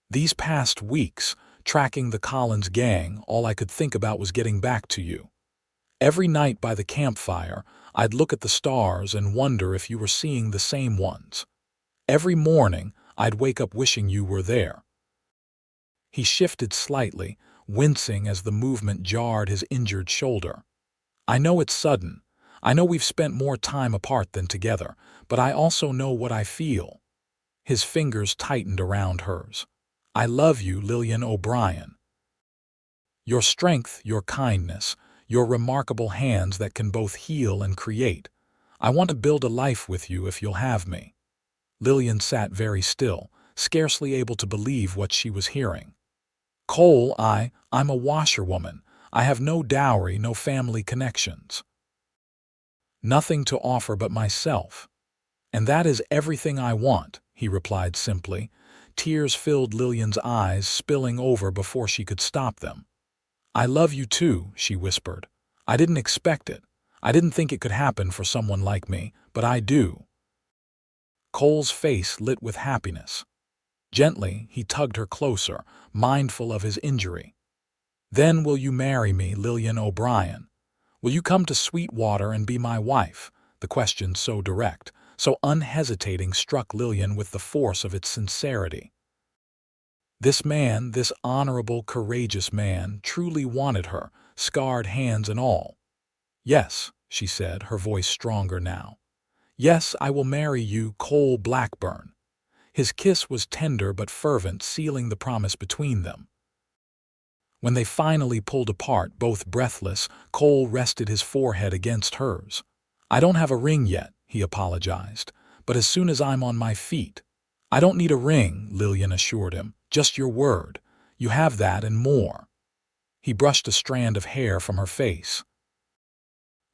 Speaker 1: These past weeks, tracking the Collins gang, all I could think about was getting back to you. Every night by the campfire, I'd look at the stars and wonder if you were seeing the same ones. Every morning, I'd wake up wishing you were there." He shifted slightly, wincing as the movement jarred his injured shoulder. "I know it's sudden. I know we've spent more time apart than together, but I also know what I feel." His fingers tightened around hers. "I love you, Lillian O'Brien. Your strength, your kindness, your remarkable hands that can both heal and create. I want to build a life with you if you'll have me." Lillian sat very still, scarcely able to believe what she was hearing. "Cole, I'm a washerwoman. I have no dowry, no family connections. Nothing to offer but myself." "And that is everything I want," he replied simply. Tears filled Lillian's eyes, spilling over before she could stop them. "I love you too," she whispered. "I didn't expect it. I didn't think it could happen for someone like me, but I do." Cole's face lit with happiness. Gently, he tugged her closer, mindful of his injury. "Then will you marry me, Lillian O'Brien? Will you come to Sweetwater and be my wife?" The question, so direct, so unhesitating, struck Lillian with the force of its sincerity. This man, this honorable, courageous man, truly wanted her, scarred hands and all. "Yes," she said, her voice stronger now. "Yes, I will marry you, Cole Blackburn." His kiss was tender but fervent, sealing the promise between them. When they finally pulled apart, both breathless, Cole rested his forehead against hers. "I don't have a ring yet," he apologized, "but as soon as I'm on my feet—" "I don't need a ring," Lillian assured him, "just your word. You have that and more." He brushed a strand of hair from her face.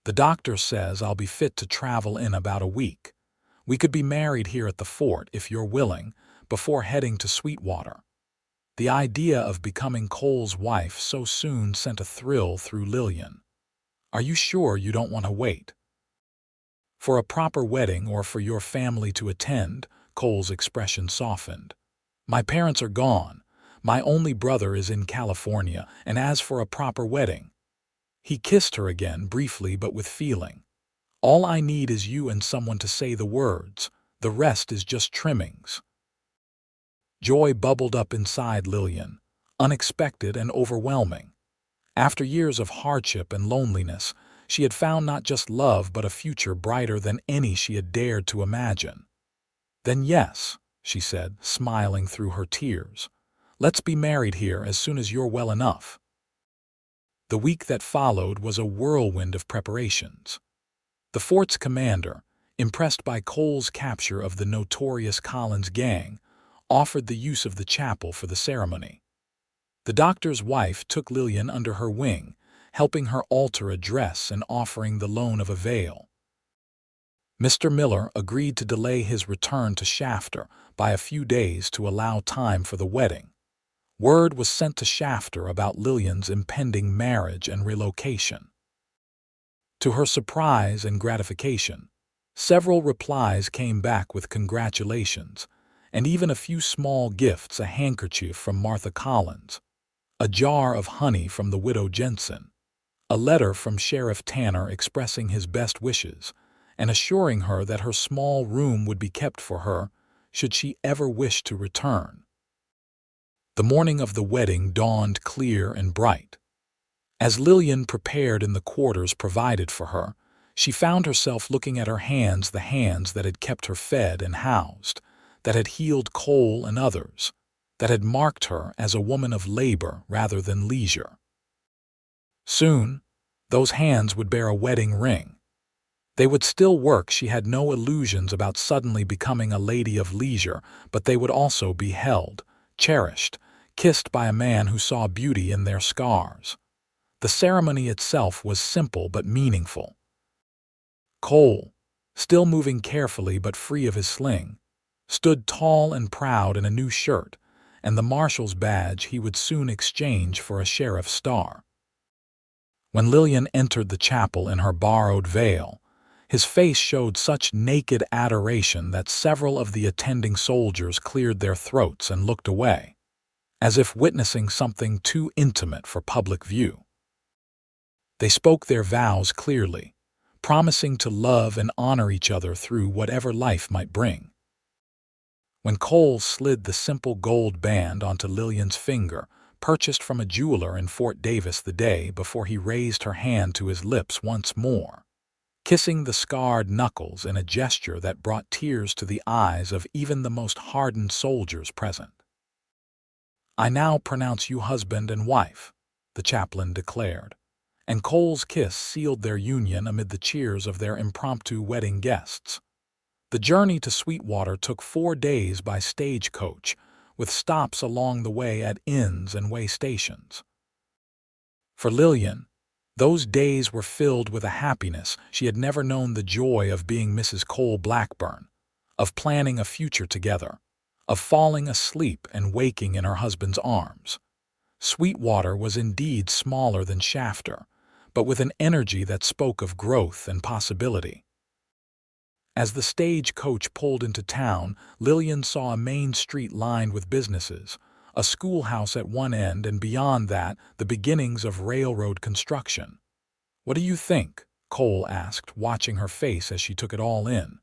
Speaker 1: "The doctor says I'll be fit to travel in about a week. We could be married here at the fort, if you're willing, before heading to Sweetwater." The idea of becoming Cole's wife so soon sent a thrill through Lillian. "Are you sure you don't want to wait for a proper wedding or for your family to attend?" Cole's expression softened. "My parents are gone. My only brother is in California, and as for a proper wedding—" He kissed her again, briefly but with feeling. "All I need is you and someone to say the words. The rest is just trimmings." Joy bubbled up inside Lillian, unexpected and overwhelming. After years of hardship and loneliness, she had found not just love but a future brighter than any she had dared to imagine. "Then yes," she said, smiling through her tears. "Let's be married here as soon as you're well enough." The week that followed was a whirlwind of preparations. The fort's commander, impressed by Cole's capture of the notorious Collins gang, offered the use of the chapel for the ceremony. The doctor's wife took Lillian under her wing, helping her alter a dress and offering the loan of a veil. Mr. Miller agreed to delay his return to Shafter by a few days to allow time for the wedding. Word was sent to Shafter about Lillian's impending marriage and relocation. To her surprise and gratification, several replies came back with congratulations, and even a few small gifts: a handkerchief from Martha Collins, a jar of honey from the widow Jensen, a letter from Sheriff Tanner expressing his best wishes and assuring her that her small room would be kept for her should she ever wish to return. The morning of the wedding dawned clear and bright. As Lillian prepared in the quarters provided for her, she found herself looking at her hands, the hands that had kept her fed and housed, that had healed Cole and others, that had marked her as a woman of labor rather than leisure. Soon, those hands would bear a wedding ring. They would still work, she had no illusions about suddenly becoming a lady of leisure, but they would also be held, cherished, kissed by a man who saw beauty in their scars. The ceremony itself was simple but meaningful. Cole, still moving carefully but free of his sling, stood tall and proud in a new shirt and the marshal's badge he would soon exchange for a sheriff's star. When Lillian entered the chapel in her borrowed veil, his face showed such naked adoration that several of the attending soldiers cleared their throats and looked away, as if witnessing something too intimate for public view. They spoke their vows clearly, promising to love and honor each other through whatever life might bring. When Cole slid the simple gold band onto Lillian's finger, purchased from a jeweler in Fort Davis the day before, he raised her hand to his lips once more, kissing the scarred knuckles in a gesture that brought tears to the eyes of even the most hardened soldiers present. "I now pronounce you husband and wife," the chaplain declared, and Cole's kiss sealed their union amid the cheers of their impromptu wedding guests. The journey to Sweetwater took 4 days by stagecoach, with stops along the way at inns and way stations. For Lillian, those days were filled with a happiness she had never known, the joy of being Mrs. Cole Blackburn, of planning a future together, of falling asleep and waking in her husband's arms. Sweetwater was indeed smaller than Shafter, but with an energy that spoke of growth and possibility. As the stagecoach pulled into town, Lillian saw a main street lined with businesses, a schoolhouse at one end, and beyond that, the beginnings of railroad construction. "What do you think?" Cole asked, watching her face as she took it all in.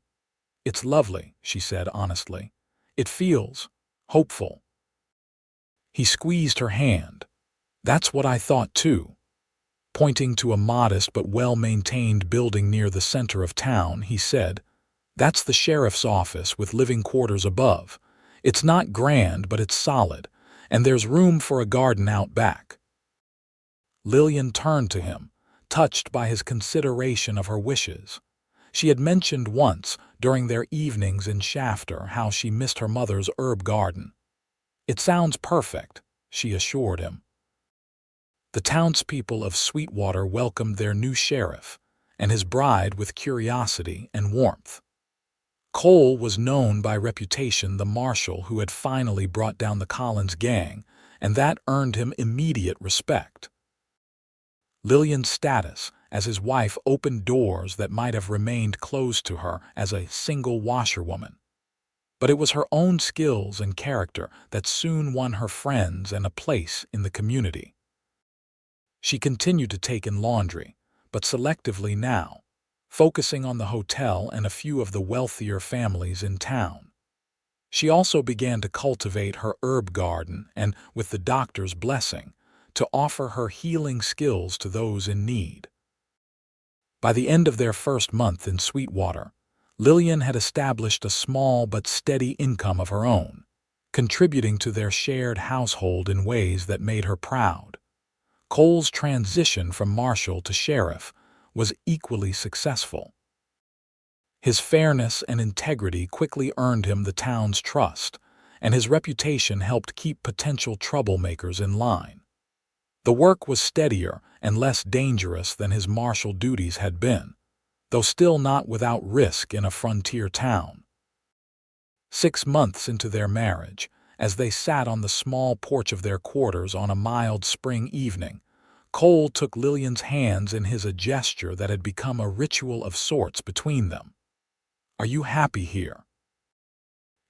Speaker 1: "It's lovely," she said honestly. "It feels hopeful." He squeezed her hand. "That's what I thought too." Pointing to a modest but well-maintained building near the center of town, he said, "That's the sheriff's office with living quarters above. It's not grand, but it's solid, and there's room for a garden out back." Lillian turned to him, touched by his consideration of her wishes. She had mentioned once, during their evenings in Shafter, how she missed her mother's herb garden. "It sounds perfect," she assured him. The townspeople of Sweetwater welcomed their new sheriff and his bride with curiosity and warmth. Cole was known by reputation the marshal who had finally brought down the Collins gang, and that earned him immediate respect. Lillian's status as his wife opened doors that might have remained closed to her as a single washerwoman. But it was her own skills and character that soon won her friends and a place in the community. She continued to take in laundry, but selectively now, focusing on the hotel and a few of the wealthier families in town. She also began to cultivate her herb garden and, with the doctor's blessing, to offer her healing skills to those in need. By the end of their first month in Sweetwater, Lillian had established a small but steady income of her own, contributing to their shared household in ways that made her proud. Cole's transition from marshal to sheriff was equally successful. His fairness and integrity quickly earned him the town's trust, and his reputation helped keep potential troublemakers in line. The work was steadier and less dangerous than his marshal duties had been, though still not without risk in a frontier town. 6 months into their marriage, as they sat on the small porch of their quarters on a mild spring evening, Cole took Lillian's hands in his, a gesture that had become a ritual of sorts between them. "Are you happy here?"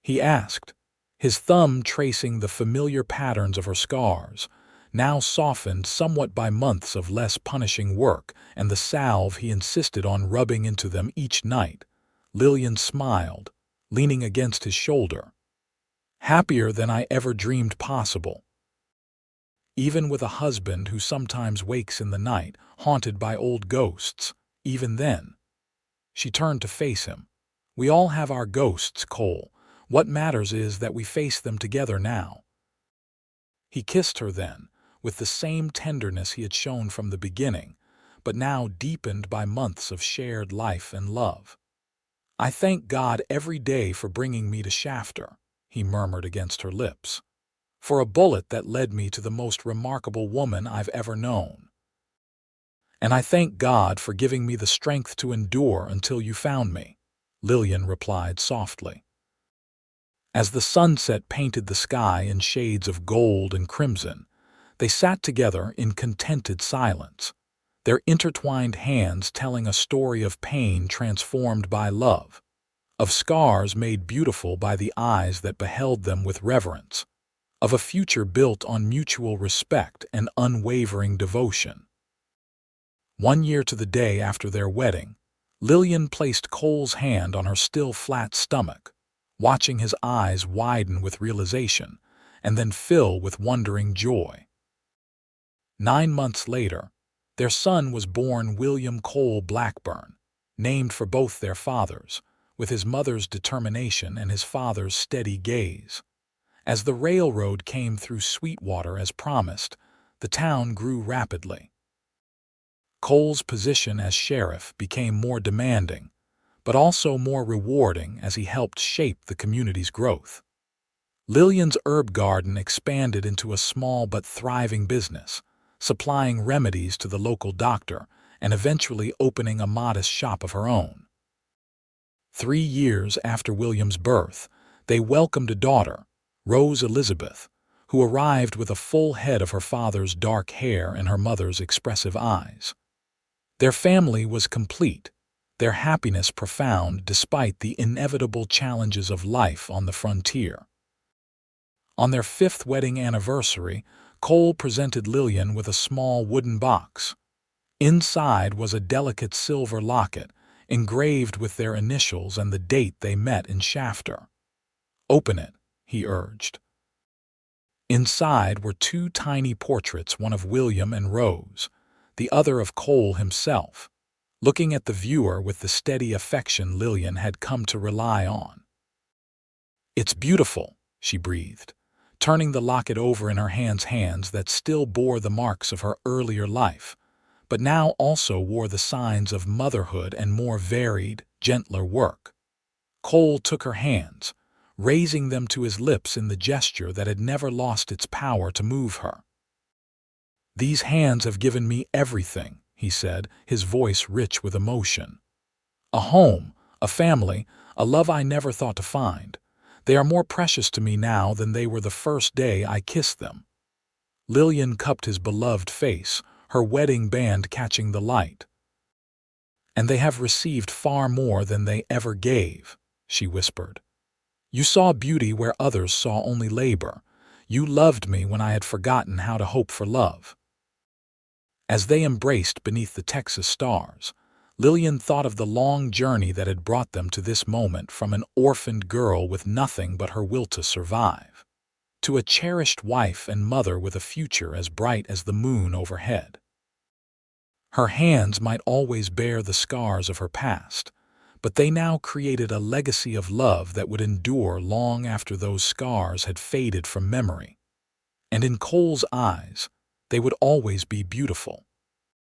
Speaker 1: he asked, his thumb tracing the familiar patterns of her scars, now softened somewhat by months of less punishing work and the salve he insisted on rubbing into them each night. Lillian smiled, leaning against his shoulder. "Happier than I ever dreamed possible. Even with a husband who sometimes wakes in the night, haunted by old ghosts, even then." She turned to face him. "We all have our ghosts, Cole. What matters is that we face them together now." He kissed her then, with the same tenderness he had shown from the beginning, but now deepened by months of shared life and love. "I thank God every day for bringing me to Shafter," he murmured against her lips, "for a bullet that led me to the most remarkable woman I've ever known. And I thank God for giving me the strength to endure until you found me," Lillian replied softly. As the sunset painted the sky in shades of gold and crimson, they sat together in contented silence, their intertwined hands telling a story of pain transformed by love, of scars made beautiful by the eyes that beheld them with reverence, of a future built on mutual respect and unwavering devotion. 1 year to the day after their wedding, Lillian placed Cole's hand on her still flat stomach, watching his eyes widen with realization and then fill with wondering joy. 9 months later, their son was born, William Cole Blackburn, named for both their fathers, with his mother's determination and his father's steady gaze. As the railroad came through Sweetwater as promised, the town grew rapidly. Cole's position as sheriff became more demanding, but also more rewarding as he helped shape the community's growth. Lillian's herb garden expanded into a small but thriving business, supplying remedies to the local doctor and eventually opening a modest shop of her own. 3 years after William's birth, they welcomed a daughter, Rose Elizabeth, who arrived with a full head of her father's dark hair and her mother's expressive eyes. Their family was complete, their happiness profound despite the inevitable challenges of life on the frontier. On their 5th wedding anniversary, Cole presented Lillian with a small wooden box. Inside was a delicate silver locket, engraved with their initials and the date they met in Shafter. "Open it," he urged. Inside were 2 tiny portraits, one of William and Rose, the other of Cole himself, looking at the viewer with the steady affection Lillian had come to rely on. "It's beautiful," she breathed, turning the locket over in her hands that still bore the marks of her earlier life, but now also wore the signs of motherhood and more varied, gentler work. Cole took her hands, raising them to his lips in the gesture that had never lost its power to move her. "These hands have given me everything," he said, his voice rich with emotion. "A home, a family, a love I never thought to find. They are more precious to me now than they were the first day I kissed them." Lillian cupped his beloved face, her wedding band catching the light. "And they have received far more than they ever gave," she whispered. "You saw beauty where others saw only labor. You loved me when I had forgotten how to hope for love." As they embraced beneath the Texas stars, Lillian thought of the long journey that had brought them to this moment, from an orphaned girl with nothing but her will to survive, to a cherished wife and mother with a future as bright as the moon overhead. Her hands might always bear the scars of her past, but they now created a legacy of love that would endure long after those scars had faded from memory. And in Cole's eyes, they would always be beautiful.